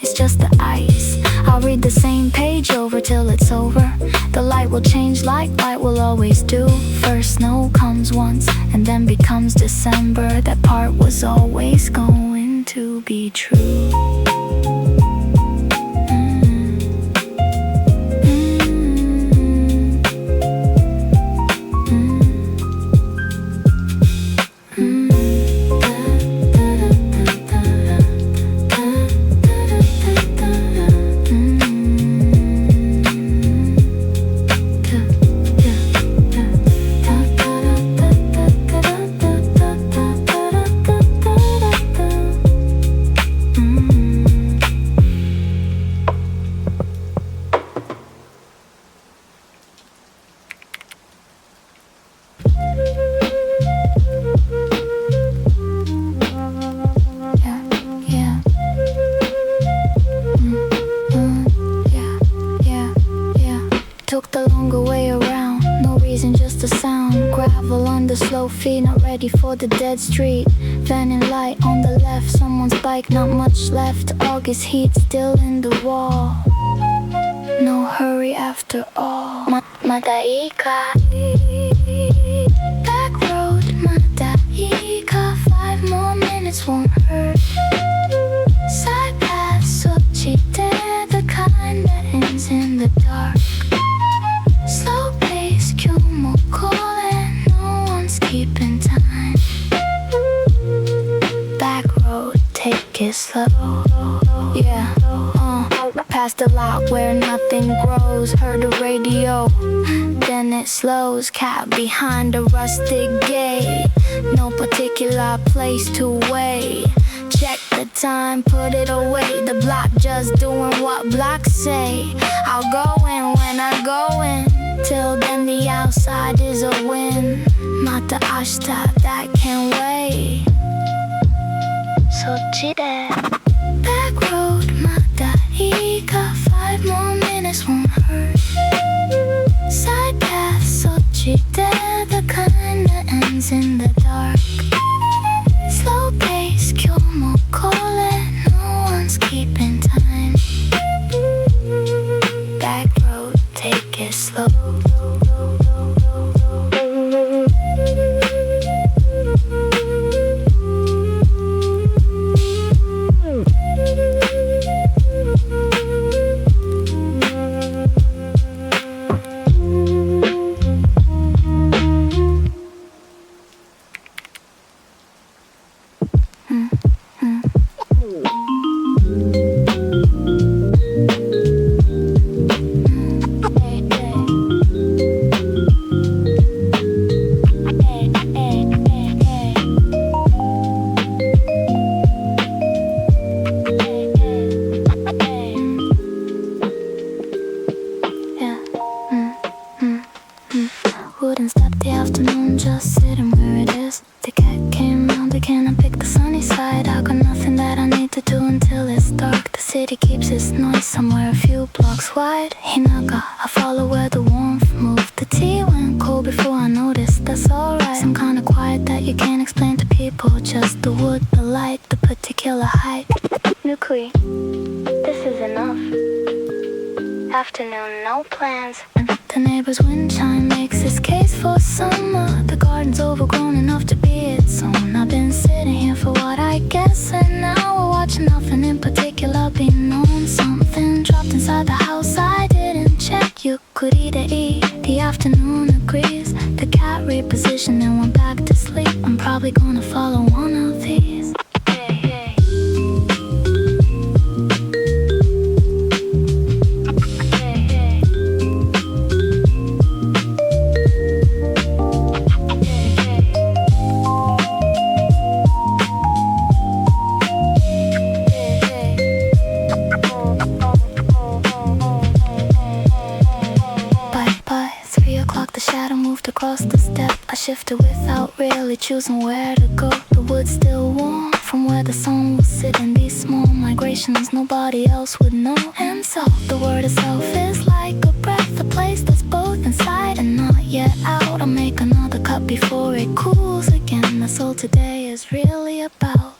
Speaker 1: It's just the ice. I'll read the same page over till it's over. The light will change like light will always do. First snow comes once and then becomes December. That part was always going to be true. Took the longer way around, no reason, just the sound. Gravel under slow feet, not ready for the dead street. Vanning light on the left, someone's bike, not much left. August heat still in the wall. No hurry after all. Madaika. Back road, Madaika. 5 more minutes won't hurt. Side path, Sochite, the kind that ends in the dark. Slow pace, Kyumo calling, no one's keeping time. Back road, take it slow. Yeah, past the lot where nothing grows. Heard the radio, then it slows. Cat behind a rustic gate, no particular place to wait. Check the time, put it away. The block just doing what blocks say. I'll go in when I go in. Till then the outside is a win. Mata ashita, that can wait. Sochide. Back road, Madaika. 5 more minutes won't hurt. Side path, Sochide, the kind that ends in the dark. Slow pace, Kyomo calling, no one's keeping time. Back road, take it slow. Wouldn't stop the afternoon, just sitting where it is. The cat came round again, I picked the sunny side. I got nothing that I need to do until it's dark. The city keeps its noise somewhere a few blocks wide. Hinaka, I follow where the warmth moved. The tea went cold before I noticed, that's alright. Some kind of quiet that you can't explain to people. Just the wood, the light, the particular height. Nukui, this is enough. Afternoon, no plans. The neighbor's wind chime makes its case for summer. The garden's overgrown enough to be its own. I've been sitting here for what I guess an hour, watching nothing in particular be known. Something dropped inside the house I didn't check. You could eat. The afternoon agrees. The cat repositioned and went back to sleep. I'm probably gonna follow one of these. Across the step, I shifted without really choosing where to go. The wood's still warm from where the sun was sitting. These small migrations nobody else would know. And so the word itself is like a breath, a place that's both inside and not yet out. I'll make another cup before it cools again. That's all today is really about.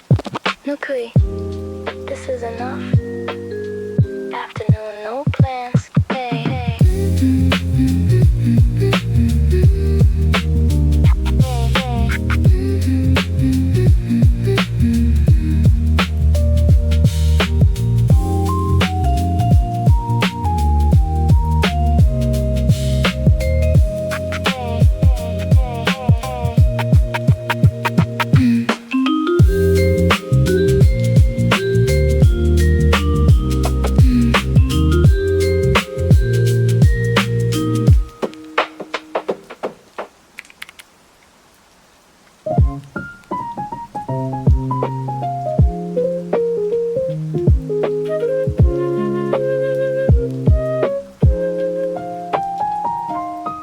Speaker 1: Nukui, this is enough. Afternoon, no plans. Hey, hey.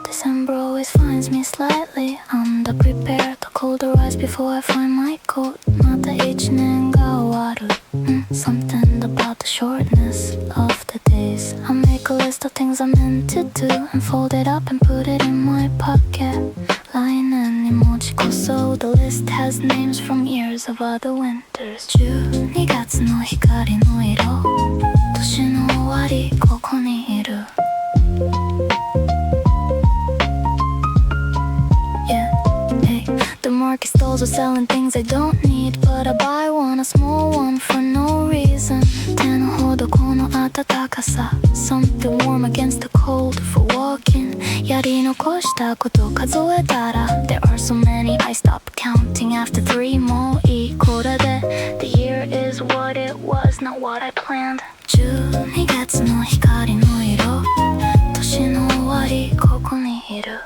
Speaker 1: December always finds me slightly underprepared. The colder rise before I find my coat. また一年が終わる。Something about the shortness of the days. I make a list of things I'm meant to do and fold it up and put it in my pocket. 来年に持ち越そう。The list has names from years of other winters. 12月の光の色。年の終わりここにいる。The market stalls are selling things I don't need, but I buy one, a small one for no reason. 手のほどこの暖かさ Something warm against the cold for walking. やり残したこと数えたら There are so many, I stop counting after 3. もういいこれで The year is what it was, not what I planned. 12月の光の色年の終わりここにいる。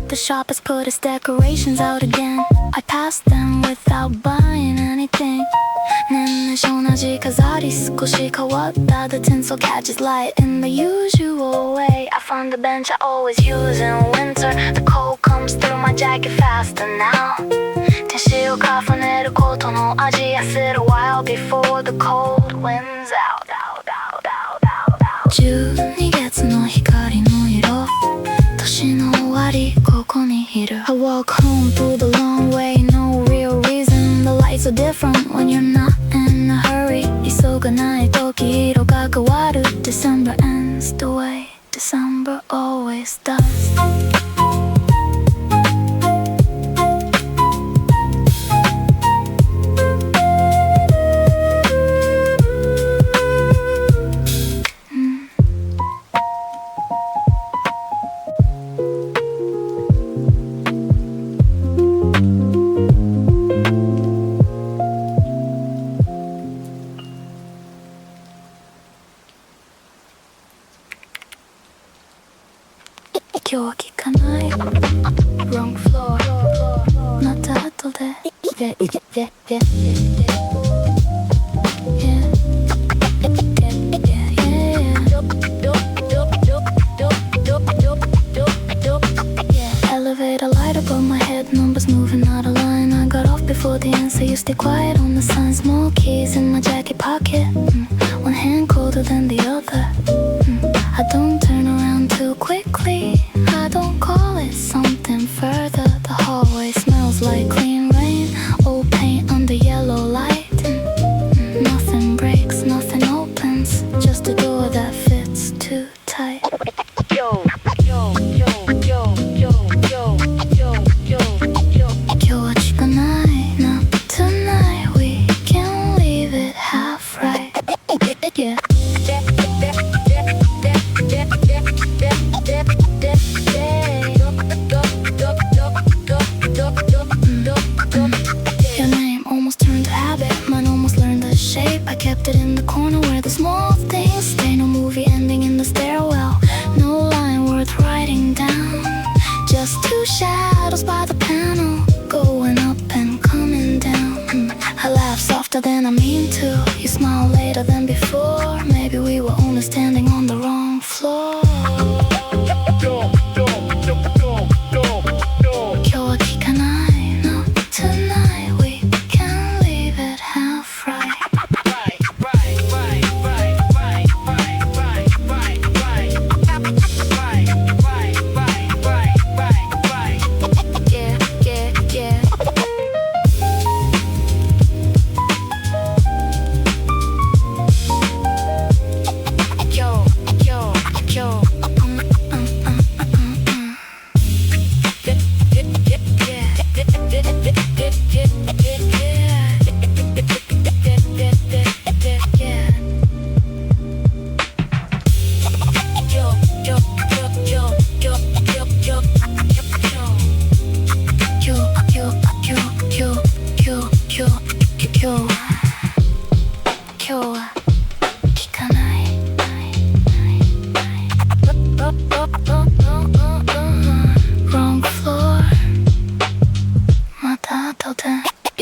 Speaker 1: The shop has put its decorations out again. I passed them without buying anything. 年々同じ飾り少し変わった The tinsel catches light in the usual way. I found the bench I always use in winter. The cold comes through my jacket faster now. 天使を重ねることの味 I sit a while before the cold wins out. 12月の光の色年の終わりここにいる。I walk home through the long way, no real reason. The lights are different when you're not in a hurry. 急がない時色が変わる。December ends the way December always does.今日は聞かない Wrong floor また後で Yeah Elevator light above my head Numbers moving out of line I got off before the answer You stay quiet on the sign Small keys in my jacket pocket One hand colder than the other I don't turn around too quickly I don't call it something further The hallway smells like clean rain Old paint under yellow light Nothing breaks, nothing opens Just a door that fits too tight Yo, yo, yo, yo, yo, yo, yo, yo, yo 今日は聞かないな Tonight we can leave it half right Yeah Your name almost turned to habit Mine almost learned the shape I kept it in the corner where the small things stay No movie ending in the stairwell No line worth writing down Just two shadows by the panel Going up and coming down I laugh softer than I mean to You smile later than before Maybe we were only standing on the wrong floor今日は聞かないの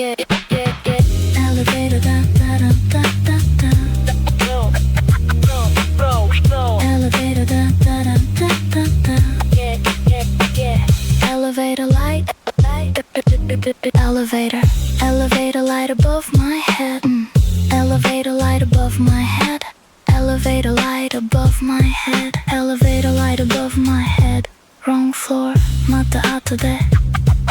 Speaker 1: yeah, yeah, yeah. Elevator, da da da da da da. Elevator, da da da da da da. Yeah, yeah, yeah. Elevator light, elevator, elevator light above my head. Elevator light above my head. Elevator light above my head. Elevator light above my head. Wrong floor, また後で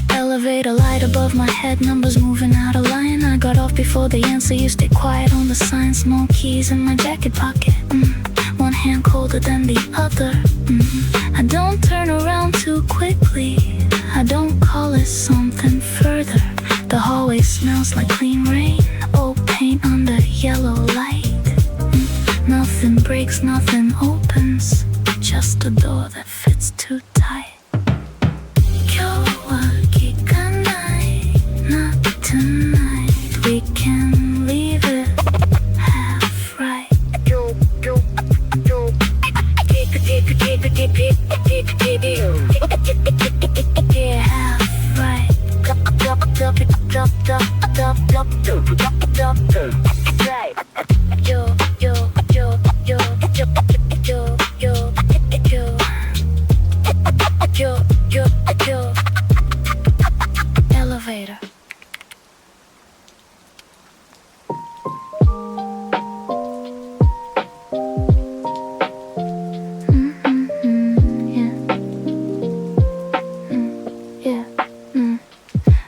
Speaker 1: Elevator light above my head. Numbers moving out of line. I got off before the answer. You stay quiet on the sign. Small keys in my jacket pocket. One hand colder than the other. I don't turn around too quickly. I don't call it something further. The hallway smells like clean rain. Old paint under yellow light. Nothing breaks, nothing opens. Just a door that fits too tight. 今日は聞かない Not tonight. We can leave it half right. Yeah, half right. Right. Yo, yo, yo, yo, yo, yo, yo, yo. Yo, yo, yo. Elevator.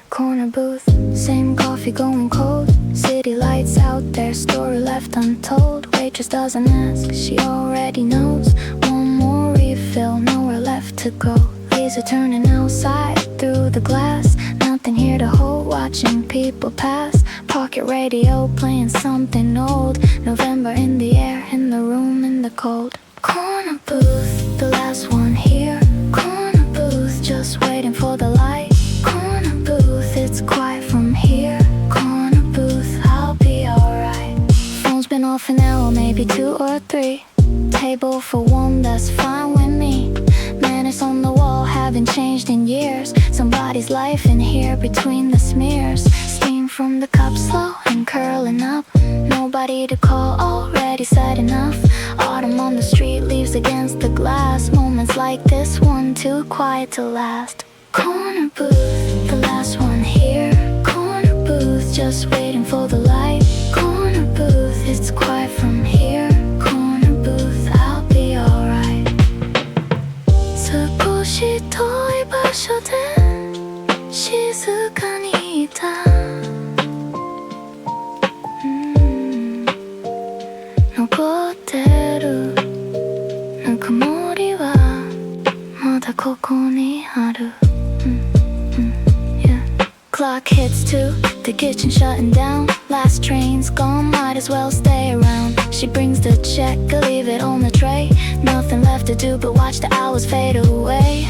Speaker 1: Corner booth, same coffee going cold. City lights out there, story left untold. Waitress doesn't ask, she already knows. One more refill, nowhere left to go. Laser turning outside through the glass. Nothing here to hold, watching people pass. Pocket radio playing something old. November in the air, in the room in the cold. Corner booth, the last one here. Corner booth, just waiting for the light. Corner booth, it's quiet from here. Corner booth, I'll be alright. Phone's been off an hour, maybe 2 or 3. Table for one, that's fine with me. Manners on the wall haven't changed in years. Somebody's life in here between the smears. Steam from the cup slow and curling up. Nobody to call, already said enough. Autumn on the street, leaves against the glass. Moments like this one, too quiet to last. Corner booth, the last one here. Corner booth, just waiting for the light. Corner booth, it's quiet from here. Corner booth, I'll be alright. 少し遠い場所で静かにいた。残ってるぬくもりはまだここにある。Clock hits 2, the kitchen shutting down. Last train's gone, might as well stay around. She brings the check, leave it on the tray. Nothing left to do but watch the hours fade away.